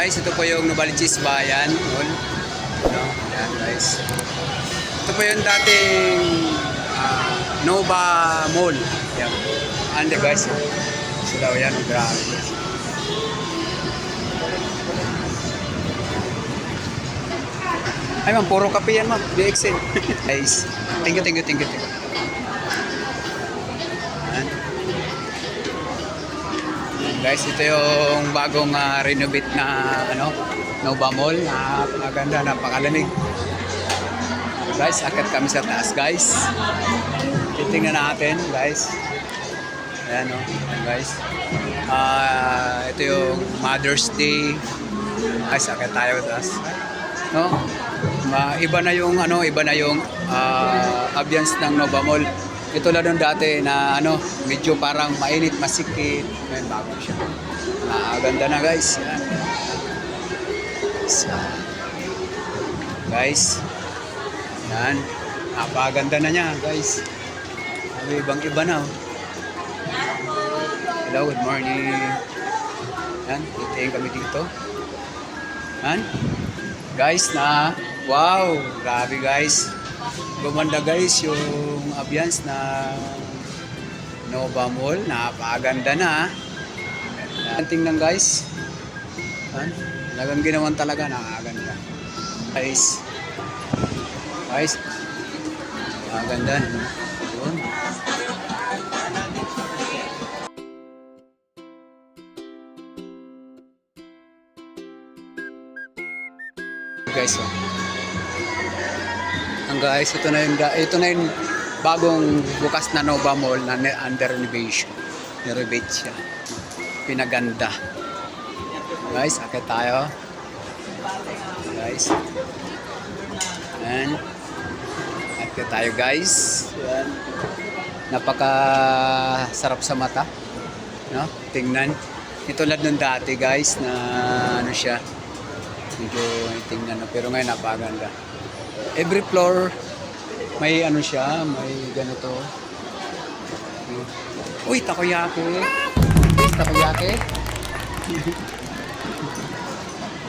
Guys, ito po yung Novaliches Bayan Mall. No? Yan guys. Ito po yung dating Nova Mall. Yan. Ande guys. So daw yan, grabe guys. Ay ma'am, puro kape yan ma'am. BXN. Guys, thank you. Guys, ito yung bagong renovate na Nova Mall. Napakaganda, napakalamig. Guys, akit kami sa taas, guys. Titingnan natin, guys. Ayan, guys. Ito yung Mother's Day. Guys, akit tayo sa taas. No? Iba na yung ambience ng Nova Mall. Ito lang nung dati na medyo parang mainit, masikip. Ngayon bago siya. Ganda na guys. Yan. So, guys. Yan. Napaganda na niya guys. Ibang iba na. Hello, good morning. Yan. Titingin kami dito. Yan. Guys na. Wow. Grabe guys. Gumanda guys yung ambience na Nova Mall. Napakaganda na. Tingnan guys. Talagang ginawan talaga. Napakaganda. Guys. Guys. Napakaganda. Yun. Guys, guys, ito na yung bagong bukas na Nova Mall na under renovation. Renovate siya. Pinaganda. Guys, akit tayo. Guys. Ayan. Akit tayo guys. Ayan. Napaka sarap sa mata. No? Tingnan. Ito lang nung dati guys na siya. Medyo tingnan na. Pero ngayon napaganda. Every floor may siya, may ganito. Uy, takoyaki. Takoyaki.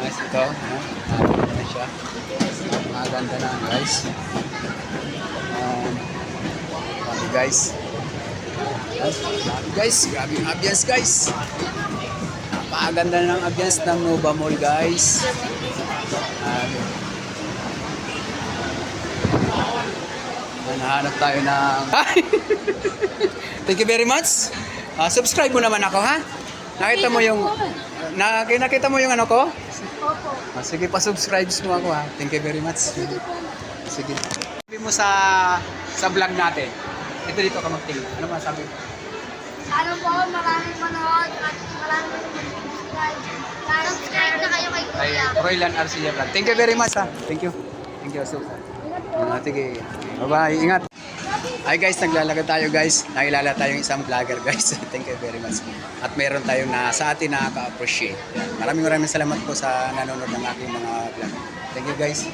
Nice ito, Maganda na siya. Maganda na, guys. Guys. Guys, grabe yung ambience, guys. Napakaganda ng ambience ng Nova Mall, guys. Nahanap tayo ng... Thank you very much. Subscribe mo naman ako, ha? Nakita mo yung... Nakita mo yung ko? Opo. Sige, pa-subscribe mo ako, ha? Thank you very much. Sige. Sabi mo sa vlog natin. Ito dito ka magtingin. Ano masabi mo? Sana po, maraming manood at maraming subscribe. Subscribe na kayo kay Kuya. Roylan Arcilla Vlog. Thank you very much, ha? Thank you. Thank you, so. Sige. Bye-bye. Ingat. Hi guys, naglalagay tayo guys. Nakilala tayong isang vlogger guys. Thank you very much. At meron tayong sa atin nakaka-appreciate. Maraming salamat po sa nanonood ng aking mga vlog. Thank you guys.